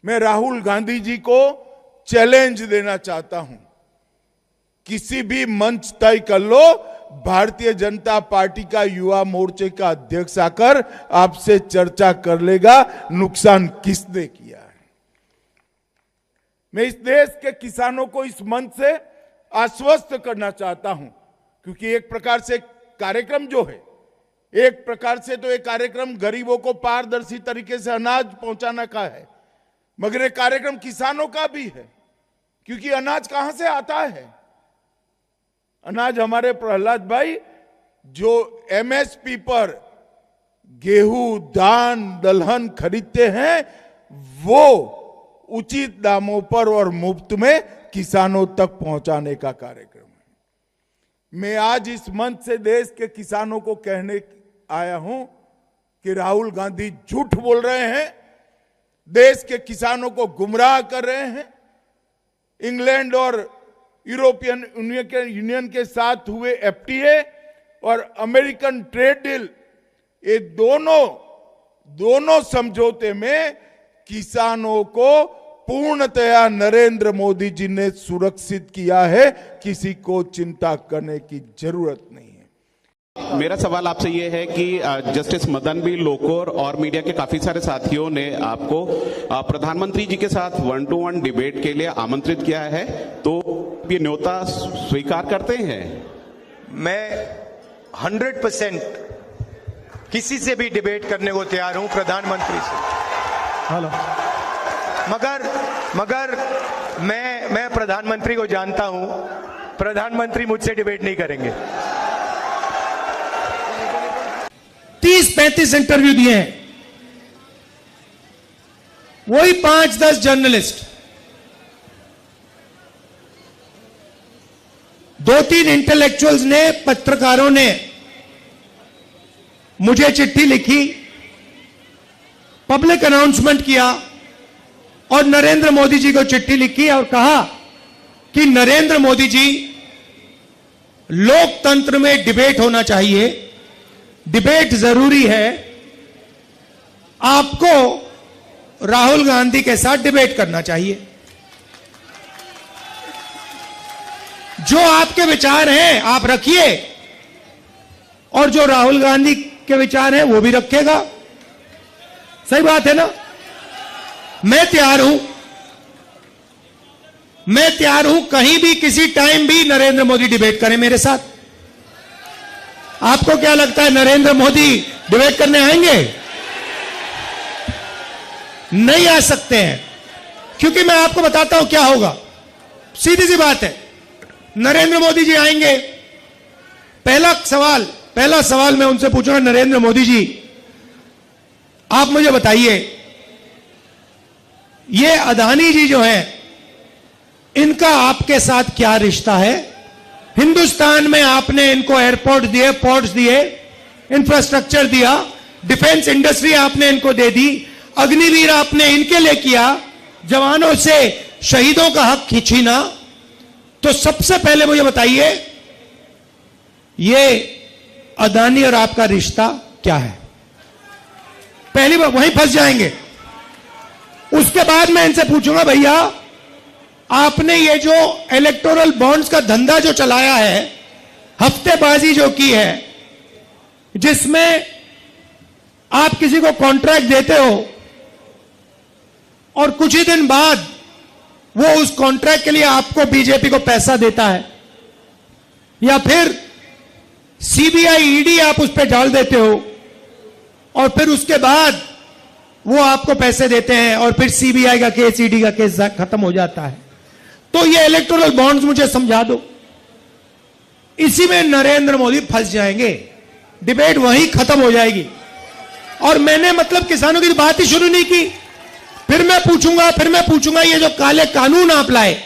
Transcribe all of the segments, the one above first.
मैं राहुल गांधी जी को चैलेंज देना चाहता हूं, किसी भी मंच तय कर लो, भारतीय जनता पार्टी का युवा मोर्चे का अध्यक्ष आकर आपसे चर्चा कर लेगा नुकसान किसने किया है। मैं इस देश के किसानों को इस मंच से आश्वस्त करना चाहता हूं, क्योंकि एक प्रकार से कार्यक्रम जो है, एक प्रकार से तो एक कार्यक्रम गरीबों को पारदर्शी तरीके से अनाज पहुंचाने का है, मगर ये कार्यक्रम किसानों का भी है, क्योंकि अनाज कहां से आता है? अनाज हमारे प्रहलाद भाई जो एमएसपी पर गेहूं, धान, दलहन खरीदते हैं, वो उचित दामों पर और मुफ्त में किसानों तक पहुंचाने का कार्यक्रम है। मैं आज इस मंच से देश के किसानों को कहने आया हूं कि राहुल गांधी झूठ बोल रहे हैं, देश के किसानों को गुमराह कर रहे हैं। इंग्लैंड और यूरोपियन यूनियन के साथ हुए एफटीए और अमेरिकन ट्रेड डील, ये दोनों समझौते में किसानों को पूर्णतया नरेंद्र मोदी जी ने सुरक्षित किया है, किसी को चिंता करने की जरूरत नहीं है। मेरा सवाल आपसे ये है कि जस्टिस मदन बी लोकुर और मीडिया के काफी सारे साथियों ने आपको प्रधानमंत्री जी के साथ 1-to-1 डिबेट के लिए आमंत्रित किया है, तो ये न्योता स्वीकार करते हैं? मैं 100% किसी से भी डिबेट करने को तैयार हूं, प्रधानमंत्री से। हेलो। मगर मैं प्रधानमंत्री को जानता हूं, प्रधानमंत्री मुझसे डिबेट नहीं करेंगे। 30-35 इंटरव्यू दिए हैं, वही 5-10 जर्नलिस्ट, 2-3 इंटेलेक्चुअल्स ने, पत्रकारों ने मुझे चिट्ठी लिखी, पब्लिक अनाउंसमेंट किया और नरेंद्र मोदी जी को चिट्ठी लिखी और कहा कि नरेंद्र मोदी जी, लोकतंत्र में डिबेट होना चाहिए, डिबेट जरूरी है, आपको राहुल गांधी के साथ डिबेट करना चाहिए। जो आपके विचार हैं आप रखिए और जो राहुल गांधी के विचार हैं वो भी रखेगा। सही बात है ना? मैं तैयार हूं कहीं भी किसी टाइम भी नरेंद्र मोदी डिबेट करें मेरे साथ। आपको क्या लगता है नरेंद्र मोदी डिबेट करने आएंगे? नहीं आ सकते हैं, क्योंकि मैं आपको बताता हूं क्या होगा। सीधी सी बात है, नरेंद्र मोदी जी आएंगे, पहला सवाल मैं उनसे पूछूंगा, नरेंद्र मोदी जी आप मुझे बताइए, ये अदानी जी जो हैं, इनका आपके साथ क्या रिश्ता है? हिंदुस्तान में आपने इनको एयरपोर्ट दिए, पोर्ट्स दिए, इंफ्रास्ट्रक्चर दिया, डिफेंस इंडस्ट्री आपने इनको दे दी, अग्निवीर आपने इनके लिए किया, जवानों से शहीदों का हक खींचना। तो सबसे पहले मुझे बताइए, ये अदानी और आपका रिश्ता क्या है? पहली बार वहीं फंस जाएंगे। उसके बाद मैं इनसे पूछूंगा, भैया आपने ये जो इलेक्टोरल बॉन्ड्स का धंधा जो चलाया है, हफ्तेबाजी जो की है, जिसमें आप किसी को कॉन्ट्रैक्ट देते हो और कुछ ही दिन बाद वो उस कॉन्ट्रैक्ट के लिए आपको बीजेपी को पैसा देता है, या फिर सीबीआई ईडी आप उस पर डाल देते हो और फिर उसके बाद वो आपको पैसे देते हैं और फिर सीबीआई का केस, ईडी का केस खत्म हो जाता है। तो ये इलेक्टोरल बॉन्ड्स मुझे समझा दो। इसी में नरेंद्र मोदी फंस जाएंगे, डिबेट वहीं खत्म हो जाएगी। और मैंने मतलब किसानों की बात ही शुरू नहीं की। फिर मैं पूछूंगा ये जो काले कानून आप लाए,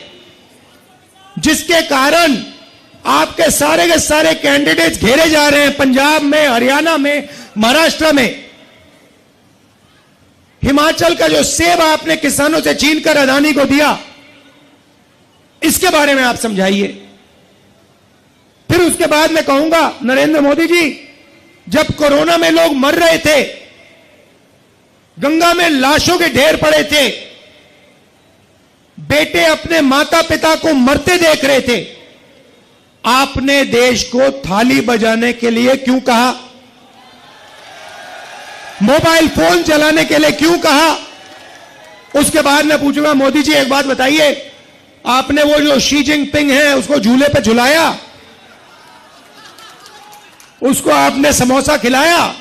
जिसके कारण आपके सारे के सारे कैंडिडेट्स घेरे जा रहे हैं, पंजाब में, हरियाणा में, महाराष्ट्र में, हिमाचल का जो सेब आपने किसानों से छीनकर अदानी को दिया, इसके बारे में आप समझाइए। फिर उसके बाद मैं कहूंगा, नरेंद्र मोदी जी, जब कोरोना में लोग मर रहे थे, गंगा में लाशों के ढेर पड़े थे, बेटे अपने माता पिता को मरते देख रहे थे, आपने देश को थाली बजाने के लिए क्यों कहा? मोबाइल फोन चलाने के लिए क्यों कहा? उसके बाद मैं पूछूंगा, मोदी जी एक बात बताइए, आपने वो जो शी जिनपिंग है उसको झूले पे झुलाया, उसको आपने समोसा खिलाया,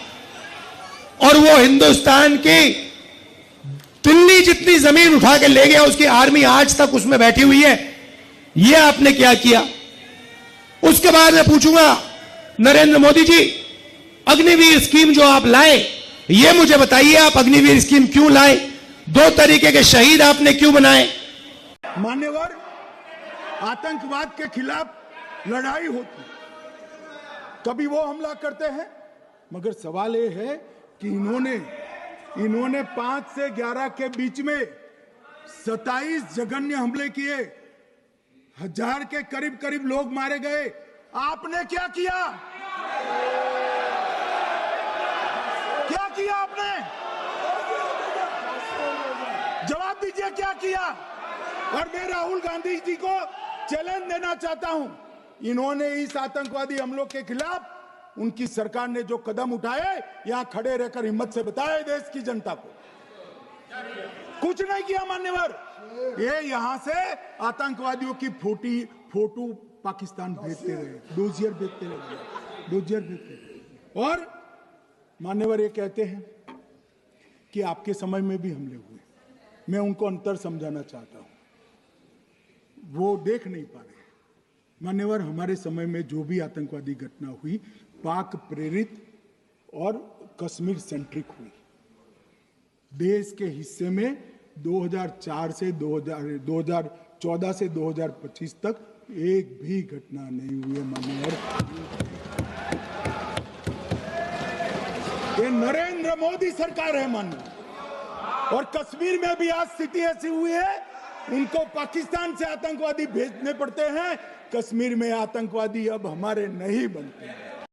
और वो हिंदुस्तान की दिल्ली जितनी जमीन उठा के ले गया, उसकी आर्मी आज तक उसमें बैठी हुई है, ये आपने क्या किया? उसके बाद मैं पूछूंगा, नरेंद्र मोदी जी, अग्निवीर स्कीम जो आप लाए, ये मुझे बताइए, आप अग्निवीर स्कीम क्यों लाए? 2 तरीके के शहीद आपने क्यों बनाए? मान्यवर, आतंकवाद के खिलाफ लड़ाई होती, कभी वो हमला करते हैं, मगर सवाल ये है कि इन्होंने 5 से 11 के बीच में 27 जघन्य हमले किए, 1000 के करीब लोग मारे गए। आपने क्या किया? क्या किया आपने? जवाब दीजिए, क्या किया? और मैं राहुल गांधी जी को चैलेंज देना चाहता हूं, इन्होंने इस आतंकवादी हमलों के खिलाफ उनकी सरकार ने जो कदम उठाए, यहां खड़े रहकर हिम्मत से बताए देश की जनता को। कुछ नहीं किया मान्यवर, ये यहां से आतंकवादियों की फोटो पाकिस्तान भेजते रहे, डोजियर भेजते रहे। और मान्यवर ये कहते हैं कि आपके समय में भी हमले हुए, मैं उनको अंतर समझाना चाहता हूं, वो देख नहीं पा रहे। मान्यवर, हमारे समय में जो भी आतंकवादी घटना हुई, पाक प्रेरित और कश्मीर सेंट्रिक हुई। देश के हिस्से में 2014 से 2025 तक एक भी घटना नहीं हुई है मान्यवर। ये नरेंद्र मोदी सरकार है मान्यवर। और कश्मीर में भी आज स्थिति ऐसी हुई है, उनको पाकिस्तान से आतंकवादी भेजने पड़ते हैं, कश्मीर में आतंकवादी अब हमारे नहीं बनते हैं।